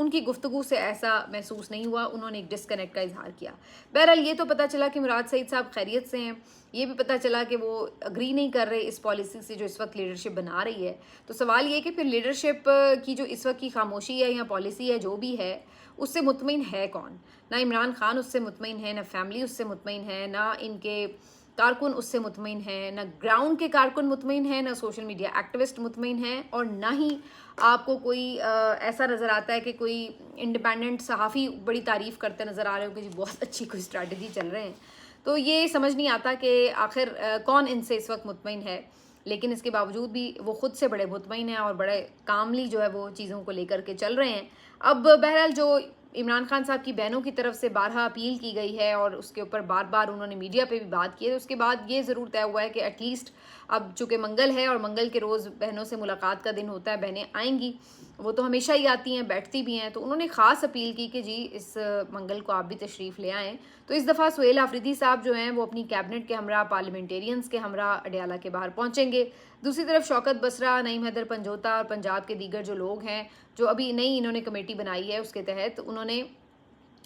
ان کی گفتگو سے ایسا محسوس نہیں ہوا، انہوں نے ایک ڈسکنیکٹ کا اظہار کیا۔ بہرحال یہ تو پتہ چلا کہ مراد سعید صاحب خیریت سے ہیں، یہ بھی پتہ چلا کہ وہ اگری نہیں کر رہے اس پالیسی سے جو اس وقت لیڈرشپ بنا رہی ہے۔ تو سوال یہ کہ پھر لیڈرشپ کی جو اس وقت کی خاموشی ہے یا پالیسی ہے جو بھی ہے، اس سے مطمئن ہے کون؟ نہ عمران خان اس سے مطمئن ہے، نہ فیملی اس سے مطمئن ہے، نہ ان کے کارکن اس سے مطمئن ہیں، نہ گراؤنڈ کے کارکن مطمئن ہیں، نہ سوشل میڈیا ایکٹیوسٹ مطمئن ہیں، اور نہ ہی آپ کو کوئی ایسا نظر آتا ہے کہ کوئی انڈیپینڈنٹ صحافی بڑی تعریف کرتے نظر آ رہے ہو کہ جی بہت اچھی کوئی اسٹریٹجی چل رہے ہیں۔ تو یہ سمجھ نہیں آتا کہ آخر کون ان سے اس وقت مطمئن ہے، لیکن اس کے باوجود بھی وہ خود سے بڑے مطمئن ہیں اور بڑے کاملی جو ہے وہ چیزوں کو لے کر کے چل رہے ہیں۔ اب بہرحال جو عمران خان صاحب کی بہنوں کی طرف سے بارہا اپیل کی گئی ہے اور اس کے اوپر بار بار انہوں نے میڈیا پہ بھی بات کی ہے، اس کے بعد یہ ضرور طے ہوا ہے کہ ایٹ لیسٹ اب چونکہ منگل ہے اور منگل کے روز بہنوں سے ملاقات کا دن ہوتا ہے، بہنیں آئیں گی، وہ تو ہمیشہ ہی آتی ہیں، بیٹھتی بھی ہیں، تو انہوں نے خاص اپیل کی کہ جی اس منگل کو آپ بھی تشریف لے آئیں۔ تو اس دفعہ سہیل آفریدی صاحب جو ہیں وہ اپنی کیبنٹ کے ہمراہ، پارلیمنٹیرینز کے ہمراہ اڈیالہ کے باہر پہنچیں گے۔ دوسری طرف شوکت بسرا، نعیم حیدر پنجوتا اور پنجاب کے دیگر جو لوگ ہیں، جو ابھی نئی انہوں نے کمیٹی بنائی ہے، اس کے تحت انہوں نے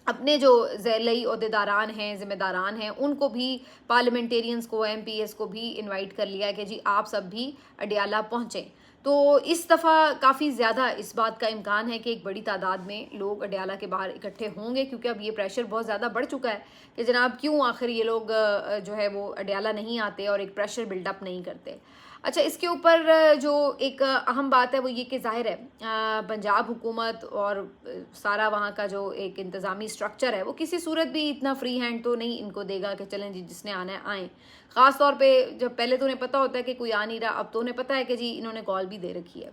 اپنے جو ذیلی عہدیداران ہیں، ذمہ داران ہیں، ان کو بھی، پارلیمنٹیرینز کو، ایم پی ایس کو بھی انوائٹ کر لیا کہ جی آپ سب بھی اڈیالہ پہنچیں۔ تو اس دفعہ کافی زیادہ اس بات کا امکان ہے کہ ایک بڑی تعداد میں لوگ اڈیالہ کے باہر اکٹھے ہوں گے، کیونکہ اب یہ پریشر بہت زیادہ بڑھ چکا ہے کہ جناب کیوں آخر یہ لوگ جو ہے وہ اڈیالہ نہیں آتے اور ایک پریشر بلڈ اپ نہیں کرتے۔ اچھا، اس کے اوپر جو ایک اہم بات ہے وہ یہ کہ ظاہر ہے پنجاب حکومت اور سارا وہاں کا جو ایک انتظامی سٹرکچر ہے وہ کسی صورت بھی اتنا فری ہینڈ تو نہیں ان کو دے گا کہ چلیں جی جس نے آنا ہے آئیں۔ خاص طور پہ جب پہلے تو انہیں پتہ ہوتا ہے کہ کوئی آ نہیں رہا، اب تو انہیں پتہ ہے کہ جی انہوں نے کال بھی دے رکھی ہے،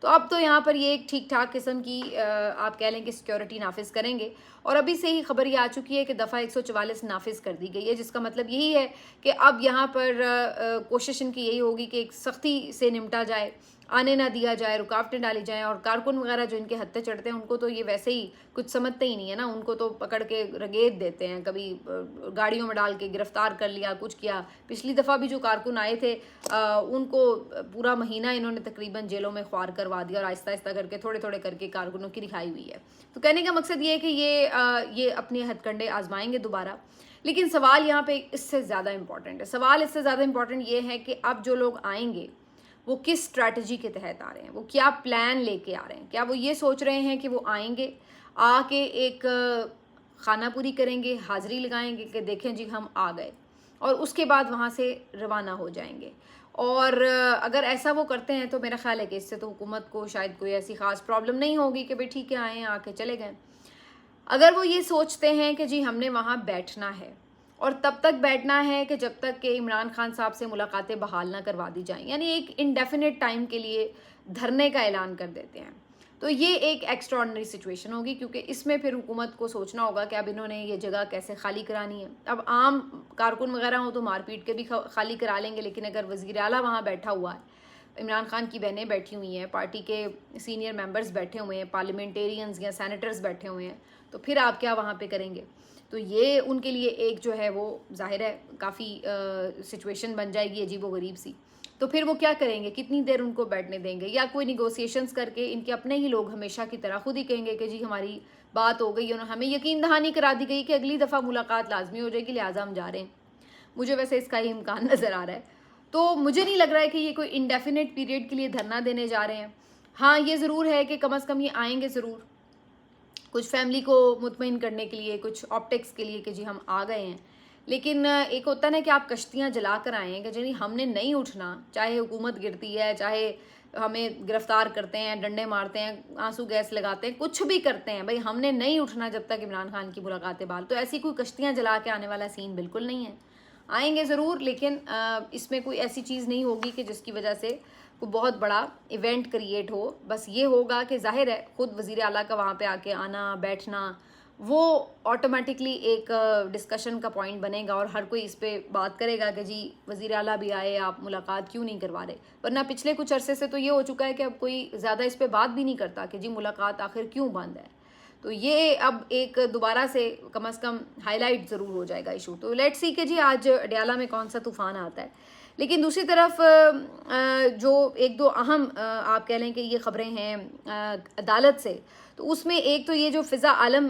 تو اب تو یہاں پر یہ ایک ٹھیک ٹھاک قسم کی آپ کہہ لیں کہ سیکیورٹی نافذ کریں گے، اور ابھی سے ہی خبر یہ آ چکی ہے کہ دفعہ 144 نافذ کر دی گئی ہے، جس کا مطلب یہی ہے کہ اب یہاں پر کوشش ان کی یہی ہوگی کہ ایک سختی سے نمٹا جائے، آنے نہ دیا جائے، رکاوٹیں ڈالی جائیں، اور کارکن وغیرہ جو ان کے ہتھے چڑھتے ہیں ان کو تو یہ ویسے ہی کچھ سمجھتے ہی نہیں ہے نا، ان کو تو پکڑ کے رگیت دیتے ہیں، کبھی گاڑیوں میں ڈال کے گرفتار کر لیا، کچھ کیا۔ پچھلی دفعہ بھی جو کارکن آئے تھے ان کو پورا مہینہ انہوں نے تقریباً جیلوں میں خوار کروا دیا، اور آہستہ آہستہ کر کے تھوڑے تھوڑے کر کے کارکنوں کی رہائی ہوئی ہے۔ تو کہنے کا مقصد یہ ہے کہ یہ اپنے ہتھ کنڈے آزمائیں گے دوبارہ، لیکن سوال یہاں پہ اس سے زیادہ امپورٹنٹ ہے۔ سوال اس سے زیادہ امپورٹنٹ یہ ہے کہ اب جو لوگ آئیں گے وہ کس اسٹریٹجی کے تحت آ رہے ہیں، وہ کیا پلان لے کے آ رہے ہیں؟ کیا وہ یہ سوچ رہے ہیں کہ وہ آئیں گے، آ کے ایک خانہ پوری کریں گے، حاضری لگائیں گے کہ دیکھیں جی ہم آ گئے، اور اس کے بعد وہاں سے روانہ ہو جائیں گے؟ اور اگر ایسا وہ کرتے ہیں تو میرا خیال ہے کہ اس سے تو حکومت کو شاید کوئی ایسی خاص پرابلم نہیں ہوگی کہ بھئی ٹھیک ہے آئیں، آ کے چلے گئے۔ اگر وہ یہ سوچتے ہیں کہ جی ہم نے وہاں بیٹھنا ہے، اور تب تک بیٹھنا ہے کہ جب تک کہ عمران خان صاحب سے ملاقاتیں بحال نہ کروا دی جائیں، یعنی ایک انڈیفینٹ ٹائم کے لیے دھرنے کا اعلان کر دیتے ہیں، تو یہ ایک ایکسٹرا آرڈنری سچویشن ہوگی، کیونکہ اس میں پھر حکومت کو سوچنا ہوگا کہ اب انہوں نے یہ جگہ کیسے خالی کرانی ہے۔ اب عام کارکن وغیرہ ہوں تو مار پیٹ کے بھی خالی کرا لیں گے، لیکن اگر وزیر اعلیٰ وہاں بیٹھا ہوا ہے، عمران خان کی بہنیں بیٹھی ہوئی ہیں، پارٹی کے سینئر ممبرز بیٹھے ہوئے ہیں، پارلیمنٹیرینز یا سینیٹرز بیٹھے ہوئے ہیں، تو پھر آپ کیا وہاں پہ کریں گے؟ تو یہ ان کے لیے ایک جو ہے وہ ظاہر ہے کافی سچویشن بن جائے گی عجیب و غریب سی۔ تو پھر وہ کیا کریں گے؟ کتنی دیر ان کو بیٹھنے دیں گے؟ یا کوئی نیگوسیشنز کر کے ان کے اپنے ہی لوگ ہمیشہ کی طرح خود ہی کہیں گے کہ جی ہماری بات ہو گئی، ہمیں یقین دہانی کرا دی گئی کہ اگلی دفعہ ملاقات لازمی ہو جائے گی، لہٰذا ہم جا رہے ہیں۔ مجھے ویسے اس کا ہی امکان نظر آ رہا ہے، تو مجھے نہیں لگ رہا ہے کہ یہ کوئی انڈیفینٹ پیریڈ کے لیے دھرنا دینے جا رہے ہیں۔ ہاں یہ ضرور ہے کہ کم از کم یہ آئیں گے ضرور، کچھ فیملی کو مطمئن کرنے کے لیے، کچھ آپٹکس کے لیے کہ جی ہم آ گئے ہیں، لیکن ایک ہوتا ہے نا کہ آپ کشتیاں جلا کر آئیں کہ جی ہم نے نہیں اٹھنا، چاہے حکومت گرتی ہے، چاہے ہمیں گرفتار کرتے ہیں، ڈنڈے مارتے ہیں، آنسو گیس لگاتے ہیں، کچھ بھی کرتے ہیں، بھائی ہم نے نہیں اٹھنا جب تک عمران خان کی ملاقاتیں بحال۔ تو ایسی کوئی کشتیاں جلا کے آنے والا سین بالکل نہیں ہے، آئیں گے ضرور، لیکن اس میں کوئی ایسی چیز نہیں ہوگی کہ جس کی وجہ سے کوئی بہت بڑا ایونٹ کریٹ ہو۔ بس یہ ہوگا کہ ظاہر ہے خود وزیر اعلیٰ کا وہاں پہ آ کے آنا بیٹھنا وہ آٹومیٹکلی ایک ڈسکشن کا پوائنٹ بنے گا، اور ہر کوئی اس پہ بات کرے گا کہ جی وزیر اعلیٰ بھی آئے، آپ ملاقات کیوں نہیں کروا رہے؟ ورنہ پچھلے کچھ عرصے سے تو یہ ہو چکا ہے کہ اب کوئی زیادہ اس پہ بات بھی نہیں کرتا کہ جی ملاقات آخر کیوں بند ہے۔ تو یہ اب ایک دوبارہ سے کم از کم ہائی لائٹ ضرور ہو جائے گا ایشو۔ تو لیٹس سی کہ جی آج اڈیالہ میں کون سا طوفان آتا ہے۔ لیکن دوسری طرف جو ایک دو اہم آپ کہہ لیں کہ یہ خبریں ہیں عدالت سے، تو اس میں ایک تو یہ جو فضا عالم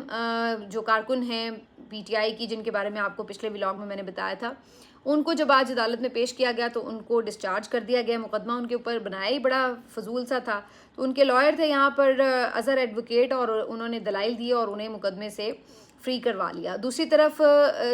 جو کارکن ہیں پی ٹی آئی کی، جن کے بارے میں آپ کو پچھلے ولاگ میں نے بتایا تھا، ان کو جب آج عدالت میں پیش کیا گیا تو ان کو ڈسچارج کر دیا گیا. مقدمہ ان کے اوپر بنایا ہی بڑا فضول سا تھا. تو ان کے لائر تھے یہاں پر اظہر ایڈوکیٹ، اور انہوں نے دلائل دیے اور انہیں مقدمے سے فری کروا لیا. دوسری طرف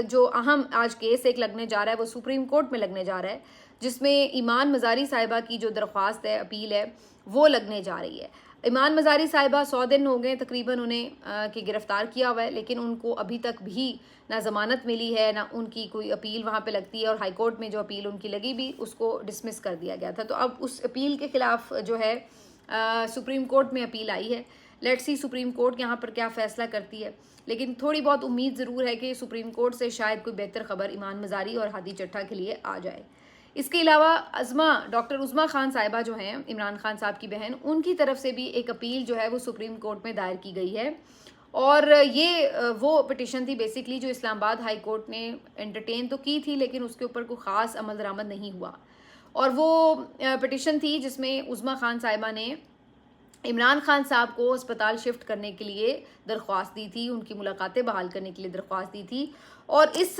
جو اہم آج کیس ایک لگنے جا رہا ہے وہ سپریم کورٹ میں لگنے جا رہا ہے، جس میں ایمان مزاری صاحبہ کی جو درخواست ہے، اپیل ہے، وہ لگنے جا رہی ہے. ایمان مزاری صاحبہ 100 دن ہو گئے تقریباً انہیں کہ گرفتار کیا ہوا ہے، لیکن ان کو ابھی تک بھی نہ ضمانت ملی ہے، نہ ان کی کوئی اپیل وہاں پہ لگتی ہے، اور ہائی کورٹ میں جو اپیل ان کی لگی بھی اس کو ڈسمس کر دیا گیا تھا. تو اب اس اپیل کے خلاف جو ہے سپریم کورٹ میں اپیل آئی ہے. لیٹس سی سپریم کورٹ یہاں پر کیا فیصلہ کرتی ہے، لیکن تھوڑی بہت امید ضرور ہے کہ سپریم کورٹ سے شاید کوئی بہتر خبر ایمان مزاری اور ہادی چٹھا کے لیے آ جائے. اس کے علاوہ ڈاکٹر عظمیٰ خان صاحبہ جو ہیں، عمران خان صاحب کی بہن، ان کی طرف سے بھی ایک اپیل جو ہے وہ سپریم کورٹ میں دائر کی گئی ہے. اور یہ وہ پٹیشن تھی بیسیکلی جو اسلام آباد ہائی کورٹ نے انٹرٹین تو کی تھی، لیکن اس کے اوپر کوئی خاص عمل درآمد نہیں ہوا. اور وہ پٹیشن تھی جس میں عظمیٰ خان صاحبہ نے عمران خان صاحب کو ہسپتال شفٹ کرنے کے لیے درخواست دی تھی، ان کی ملاقاتیں بحال کرنے کے لیے درخواست دی تھی. اور اس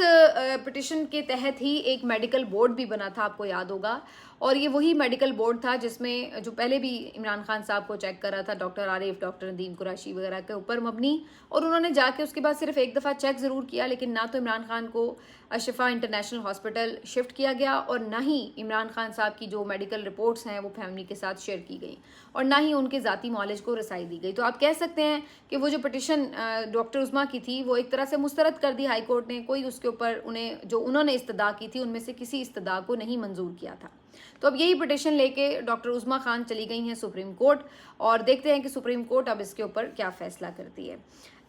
پٹیشن کے تحت ہی ایک میڈیکل بورڈ بھی بنا تھا، آپ کو یاد ہوگا. اور یہ وہی میڈیکل بورڈ تھا جس میں جو پہلے بھی عمران خان صاحب کو چیک کر رہا تھا، ڈاکٹر عارف، ڈاکٹر ندیم قریشی وغیرہ کے اوپر مبنی. اور انہوں نے جا کے اس کے بعد صرف ایک دفعہ چیک ضرور کیا، لیکن نہ تو عمران خان کو اشفا انٹرنیشنل ہاسپٹل شفٹ کیا گیا، اور نہ ہی عمران خان صاحب کی جو میڈیکل رپورٹس ہیں وہ فیملی کے ساتھ شیئر کی گئی، اور نہ ہی ان کے ذاتی معالج کو رسائی دی گئی. تو آپ کہہ سکتے ہیں کہ وہ جو پٹیشن ڈاکٹر عظمیٰ کی تھی وہ ایک طرح سے مسترد کر دی ہائی کورٹ نے. کوئی اس کے اوپر انہوں نے استدعا کی تھی ان میں سے کسی استدعا کو نہیں منظور کیا تھا. تو اب یہی پٹیشن لے کے ڈاکٹر عظمیٰ خان چلی گئی ہیں سپریم کورٹ، اور دیکھتے ہیں کہ سپریم کورٹ اب اس کے اوپر کیا فیصلہ کرتی ہے.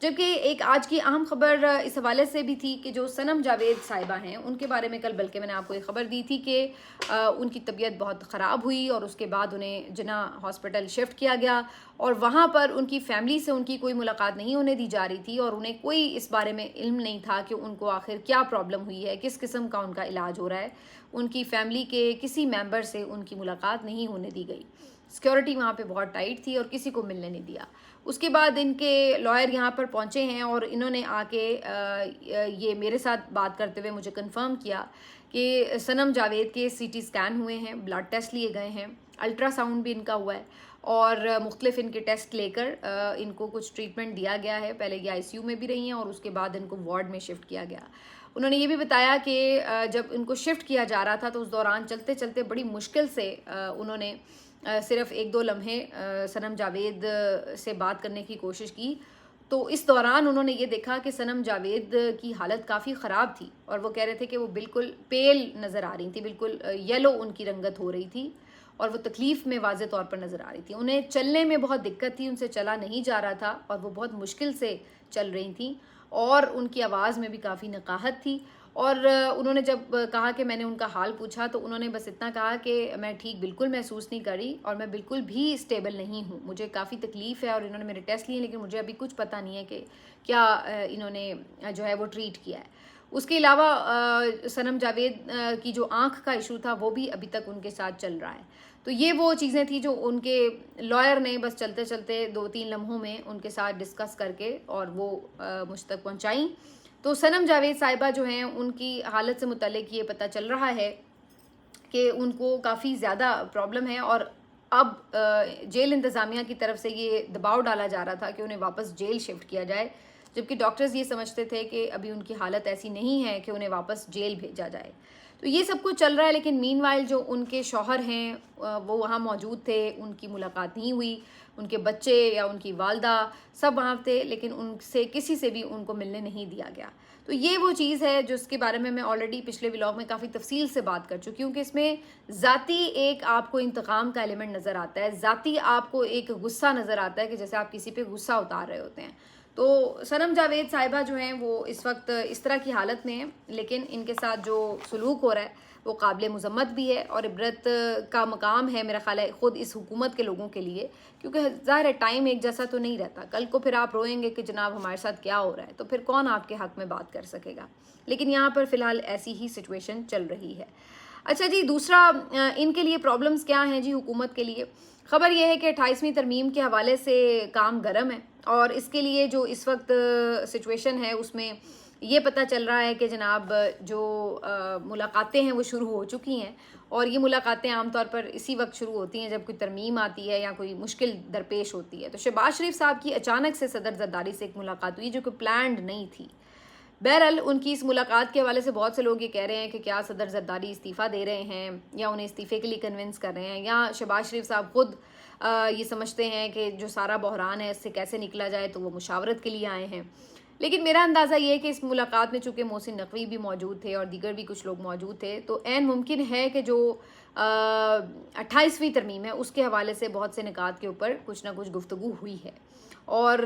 جبکہ ایک آج کی اہم خبر اس حوالے سے بھی تھی کہ جو صنم جاوید صاحبہ ہیں ان کے بارے میں کل بلکہ میں نے آپ کو ایک خبر دی تھی کہ ان کی طبیعت بہت خراب ہوئی، اور اس کے بعد انہیں جناح ہاسپٹل شفٹ کیا گیا، اور وہاں پر ان کی فیملی سے ان کی کوئی ملاقات نہیں ہونے دی جا رہی تھی، اور انہیں کوئی اس بارے میں علم نہیں تھا کہ ان کو آخر کیا پرابلم ہوئی ہے، کس قسم کا ان کا علاج ہو رہا ہے. ان کی فیملی کے کسی ممبر سے ان کی ملاقات نہیں ہونے دی گئی. سیکیورٹی وہاں پہ بہت ٹائٹ تھی اور کسی کو ملنے نہیں دیا. اس کے بعد ان کے لائر یہاں پر پہنچے ہیں، اور انہوں نے آ کے یہ میرے ساتھ بات کرتے ہوئے مجھے کنفرم کیا کہ صنم جاوید کے سی ٹی اسکین ہوئے ہیں، بلڈ ٹیسٹ لیے گئے ہیں، الٹرا ساؤنڈ بھی ان کا ہوا ہے، اور مختلف ان کے ٹیسٹ لے کر ان کو کچھ ٹریٹمنٹ دیا گیا ہے. پہلے یہ ICU میں بھی رہی ہیں، اور اس کے بعد ان کو وارڈ میں شفٹ کیا گیا. انہوں نے یہ بھی بتایا کہ جب ان کو شفٹ کیا جا رہا تھا تو اس دوران چلتے چلتے بڑی مشکل سے انہوں نے صرف 1-2 لمحے صنم جاوید سے بات کرنے کی کوشش کی. تو اس دوران انہوں نے یہ دیکھا کہ صنم جاوید کی حالت کافی خراب تھی، اور وہ کہہ رہے تھے کہ وہ بالکل پیل نظر آ رہی تھی، بالکل یلو ان کی رنگت ہو رہی تھی، اور وہ تکلیف میں واضح طور پر نظر آ رہی تھی. انہیں چلنے میں بہت دقت تھی، ان سے چلا نہیں جا رہا تھا، اور وہ بہت مشکل سے چل رہی تھیں، اور ان کی آواز میں بھی کافی نقاہت تھی. اور انہوں نے جب کہا کہ میں نے ان کا حال پوچھا تو انہوں نے بس اتنا کہا کہ میں ٹھیک بالکل محسوس نہیں کر رہی، اور میں بالکل بھی اسٹیبل نہیں ہوں، مجھے کافی تکلیف ہے، اور انہوں نے میرے ٹیسٹ لیے لیکن مجھے ابھی کچھ پتہ نہیں ہے کہ کیا انہوں نے جو ہے وہ ٹریٹ کیا ہے. اس کے علاوہ صنم جاوید کی جو آنکھ کا ایشو تھا وہ بھی ابھی تک ان کے ساتھ چل رہا ہے. تو یہ وہ چیزیں تھیں جو ان کے لائر نے بس چلتے چلتے 2-3 لمحوں میں ان کے ساتھ ڈسکس کر کے اور وہ مجھ تک پہنچائیں. تو صنم جاوید صاحبہ جو ہیں ان کی حالت سے متعلق یہ پتہ چل رہا ہے کہ ان کو کافی زیادہ پرابلم ہے، اور اب جیل انتظامیہ کی طرف سے یہ دباؤ ڈالا جا رہا تھا کہ انہیں واپس جیل شفٹ کیا جائے، جبکہ ڈاکٹرز یہ سمجھتے تھے کہ ابھی ان کی حالت ایسی نہیں ہے کہ انہیں واپس جیل بھیجا جائے. تو یہ سب کچھ چل رہا ہے، لیکن مین وائل جو ان کے شوہر ہیں وہ وہاں موجود تھے، ان کی ملاقات نہیں ہوئی، ان کے بچے یا ان کی والدہ سب وہاں تھے، لیکن ان سے کسی سے بھی ان کو ملنے نہیں دیا گیا. تو یہ وہ چیز ہے جس کے بارے میں آلریڈی پچھلے ولاگ میں کافی تفصیل سے بات کر چکی ہوں کہ اس میں ذاتی ایک آپ کو انتقام کا ایلیمنٹ نظر آتا ہے، ذاتی آپ کو ایک غصہ نظر آتا ہے کہ جیسے آپ کسی پہ غصہ اتار رہے ہوتے ہیں. تو صنم جاوید صاحبہ جو ہیں وہ اس وقت اس طرح کی حالت میں ہیں، لیکن ان کے ساتھ جو سلوک ہو رہا ہے وہ قابل مذمت بھی ہے، اور عبرت کا مقام ہے میرا خیال ہے خود اس حکومت کے لوگوں کے لیے، کیونکہ ظاہر ہے ٹائم ایک جیسا تو نہیں رہتا. کل کو پھر آپ روئیں گے کہ جناب ہمارے ساتھ کیا ہو رہا ہے، تو پھر کون آپ کے حق میں بات کر سکے گا. لیکن یہاں پر فی الحال ایسی ہی سچویشن چل رہی ہے. اچھا جی، دوسرا ان کے لیے پرابلمز کیا ہیں جی حکومت کے لیے. خبر یہ ہے کہ 28ویں ترمیم کے حوالے سے کام گرم ہے، اور اس کے لیے جو اس وقت سچویشن ہے اس میں یہ پتہ چل رہا ہے کہ جناب جو ملاقاتیں ہیں وہ شروع ہو چکی ہیں، اور یہ ملاقاتیں عام طور پر اسی وقت شروع ہوتی ہیں جب کوئی ترمیم آتی ہے یا کوئی مشکل درپیش ہوتی ہے۔ تو شہباز شریف صاحب کی اچانک سے صدر زرداری سے ایک ملاقات ہوئی جو کہ پلانڈ نہیں تھی۔ بہرحال ان کی اس ملاقات کے حوالے سے بہت سے لوگ یہ کہہ رہے ہیں کہ کیا صدر زرداری استعفیٰ دے رہے ہیں یا انہیں استعفے کے لیے کنونس کر رہے ہیں، یا شہباز شریف صاحب خود یہ سمجھتے ہیں کہ جو سارا بحران ہے اس سے کیسے نکلا جائے تو وہ مشاورت کے لیے آئے ہیں۔ لیکن میرا اندازہ یہ ہے کہ اس ملاقات میں چونکہ محسن نقوی بھی موجود تھے اور دیگر بھی کچھ لوگ موجود تھے، تو عین ممکن ہے کہ جو 28ویں ترمیم ہے اس کے حوالے سے بہت سے نکات کے اوپر کچھ نہ کچھ گفتگو ہوئی ہے، اور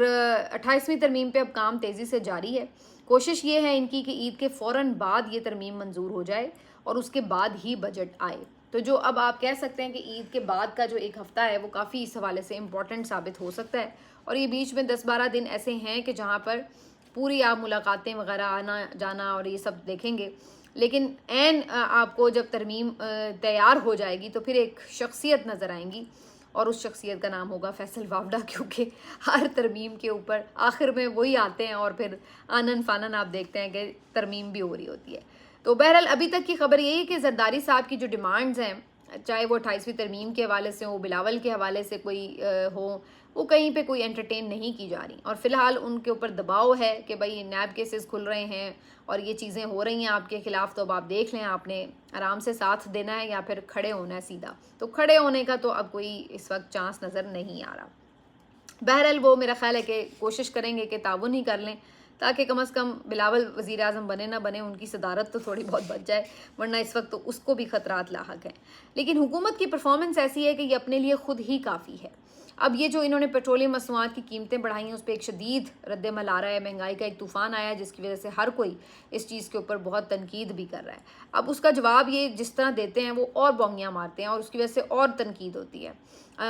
28ویں ترمیم پہ اب کام تیزی سے جاری ہے۔ کوشش یہ ہے ان کی کہ عید کے فوراً بعد یہ ترمیم منظور ہو جائے اور اس کے بعد ہی بجٹ آئے۔ تو جو اب آپ کہہ سکتے ہیں کہ عید کے بعد کا جو ایک ہفتہ ہے وہ کافی اس حوالے سے امپورٹنٹ ثابت ہو سکتا ہے، اور یہ بیچ میں 10-12 دن ایسے ہیں کہ جہاں پر پوری آپ ملاقاتیں وغیرہ آنا جانا اور یہ سب دیکھیں گے، لیکن عین آپ کو جب ترمیم تیار ہو جائے گی تو پھر ایک شخصیت نظر آئیں گی، اور اس شخصیت کا نام ہوگا فیصل واوڈہ، کیونکہ ہر ترمیم کے اوپر آخر میں وہی آتے ہیں اور پھر آنن فانن آپ دیکھتے ہیں کہ ترمیم بھی ہو رہی ہوتی ہے۔ تو بہرحال ابھی تک کی خبر یہی ہے کہ زرداری صاحب کی جو ڈیمانڈز ہیں، چاہے وہ 28ویں ترمیم کے حوالے سے ہو، بلاول کے حوالے سے کوئی ہو، وہ کہیں پہ کوئی انٹرٹین نہیں کی جا رہی، اور فی الحال ان کے اوپر دباؤ ہے کہ بھائی نیب کیسز کھل رہے ہیں اور یہ چیزیں ہو رہی ہیں آپ کے خلاف، تو اب آپ دیکھ لیں آپ نے آرام سے ساتھ دینا ہے یا پھر کھڑے ہونا ہے سیدھا۔ تو کھڑے ہونے کا تو اب کوئی اس وقت چانس نظر نہیں آ رہا۔ بہرحال وہ میرا خیال ہے کہ کوشش کریں گے کہ تعاون ہی کر لیں، تاکہ کم از کم بلاول وزیر اعظم بنے نہ بنے ان کی صدارت تو تھوڑی بہت بچ جائے، ورنہ اس وقت تو اس کو بھی خطرات لاحق ہیں۔ لیکن حکومت کی پرفارمنس ایسی ہے کہ یہ اپنے لیے خود ہی کافی ہے۔ اب یہ جو انہوں نے پیٹرولیم مصنوعات کی قیمتیں بڑھائی ہیں اس پہ ایک شدید رد عمل آ رہا ہے، مہنگائی کا ایک طوفان آیا ہے جس کی وجہ سے ہر کوئی اس چیز کے اوپر بہت تنقید بھی کر رہا ہے۔ اب اس کا جواب یہ جس طرح دیتے ہیں وہ اور بونگیاں مارتے ہیں، اور اس کی وجہ سے اور تنقید ہوتی ہے۔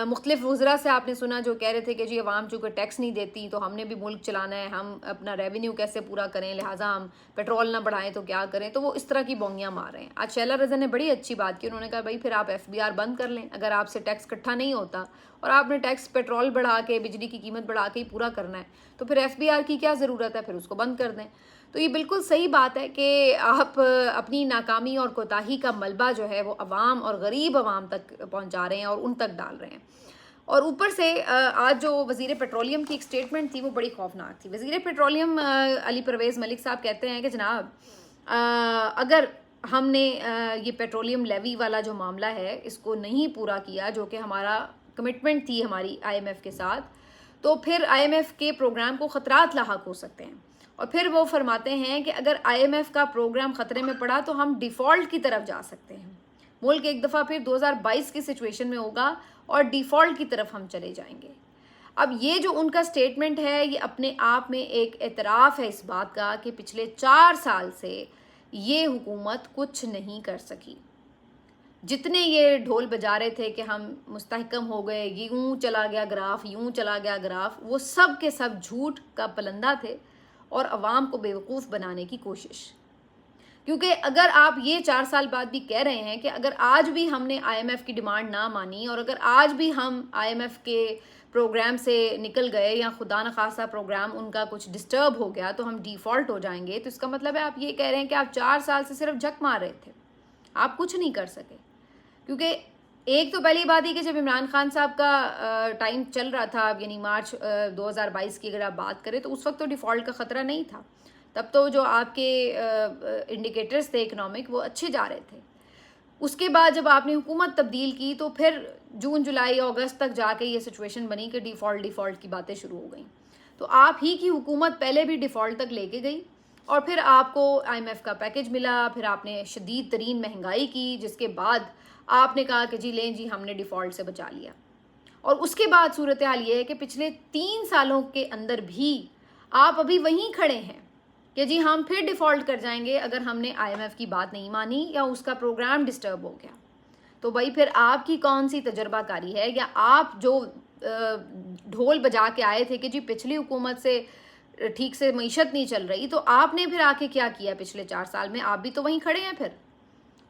مختلف وزراء سے آپ نے سنا جو کہہ رہے تھے کہ جی عوام چونکہ ٹیکس نہیں دیتی تو ہم نے بھی ملک چلانا ہے، ہم اپنا ریونیو کیسے پورا کریں، لہٰذا ہم پیٹرول نہ بڑھائیں تو کیا کریں، تو وہ اس طرح کی بونگیاں مار رہے ہیں۔ آج شیلا رضا نے بڑی اچھی بات کی، انہوں نے کہا بھائی پھر آپ FBR بند کر لیں، اگر آپ سے ٹیکس اکٹھا نہیں ہوتا اور آپ نے ٹیکس پیٹرول بڑھا کے بجلی کی قیمت بڑھا کے ہی پورا کرنا ہے تو پھر FBR کی کیا ضرورت ہے، پھر اس کو بند کر دیں۔ تو یہ بالکل صحیح بات ہے کہ آپ اپنی ناکامی اور کوتاہی کا ملبہ جو ہے وہ عوام اور غریب عوام تک پہنچا رہے ہیں اور ان تک ڈال رہے ہیں۔ اور اوپر سے آج جو وزیر پیٹرولیم کی ایک سٹیٹمنٹ تھی وہ بڑی خوفناک تھی۔ وزیر پیٹرولیم علی پرویز ملک صاحب کہتے ہیں کہ جناب اگر ہم نے یہ پیٹرولیم لیوی والا جو معاملہ ہے اس کو نہیں پورا کیا، جو کہ ہمارا کمٹمنٹ تھی ہماری IMF کے ساتھ، تو پھر IMF کے پروگرام کو خطرات لاحق ہو سکتے ہیں۔ اور پھر وہ فرماتے ہیں کہ اگر IMF کا پروگرام خطرے میں پڑا تو ہم ڈیفالٹ کی طرف جا سکتے ہیں، ملک ایک دفعہ پھر 2022 کی سچویشن میں ہوگا اور ڈیفالٹ کی طرف ہم چلے جائیں گے۔ اب یہ جو ان کا سٹیٹمنٹ ہے یہ اپنے آپ میں ایک اعتراف ہے اس بات کا کہ پچھلے 4 سال سے یہ حکومت کچھ نہیں کر سکی۔ جتنے یہ ڈھول بجا رہے تھے کہ ہم مستحکم ہو گئے، یوں چلا گیا گراف، یوں چلا گیا گراف، وہ سب کے سب جھوٹ کا پلندہ تھے اور عوام کو بیوقوف بنانے کی کوشش۔ کیونکہ اگر آپ یہ 4 سال بعد بھی کہہ رہے ہیں کہ اگر آج بھی ہم نے IMF کی ڈیمانڈ نہ مانی اور اگر آج بھی ہم IMF کے پروگرام سے نکل گئے یا خدا نخواستہ پروگرام ان کا کچھ ڈسٹرب ہو گیا تو ہم ڈیفالٹ ہو جائیں گے، تو اس کا مطلب ہے آپ یہ کہہ رہے ہیں کہ آپ 4 سال سے صرف جھک مار رہے تھے، آپ کچھ نہیں کر سکے۔ کیونکہ ایک تو پہلی بات ہی کہ جب عمران خان صاحب کا ٹائم چل رہا تھا، یعنی مارچ 2022 کی اگر آپ بات کریں تو اس وقت تو ڈیفالٹ کا خطرہ نہیں تھا، تب تو جو آپ کے انڈیکیٹرز تھے اکنامک وہ اچھے جا رہے تھے۔ اس کے بعد جب آپ نے حکومت تبدیل کی تو پھر جون جولائی اگست تک جا کے یہ سچویشن بنی کہ ڈیفالٹ کی باتیں شروع ہو گئیں۔ تو آپ ہی کی حکومت پہلے بھی ڈیفالٹ تک لے کے گئی اور پھر آپ کو IMF کا پیکج ملا، پھر آپ نے شدید ترین مہنگائی کی، جس کے بعد آپ نے کہا کہ جی لیں جی ہم نے ڈیفالٹ سے بچا لیا۔ اور اس کے بعد صورتحال یہ ہے کہ پچھلے 3 سالوں کے اندر بھی آپ ابھی وہیں کھڑے ہیں کہ جی ہم پھر ڈیفالٹ کر جائیں گے اگر ہم نے IMF کی بات نہیں مانی یا اس کا پروگرام ڈسٹرب ہو گیا۔ تو بھائی پھر آپ کی کون سی تجربہ کاری ہے، یا آپ جو ڈھول بجا کے آئے تھے کہ جی پچھلی حکومت سے ٹھیک سے معیشت نہیں چل رہی، تو آپ نے پھر آ کے کیا کیا پچھلے 4 سال میں؟ آپ بھی تو وہیں کھڑے ہیں پھر،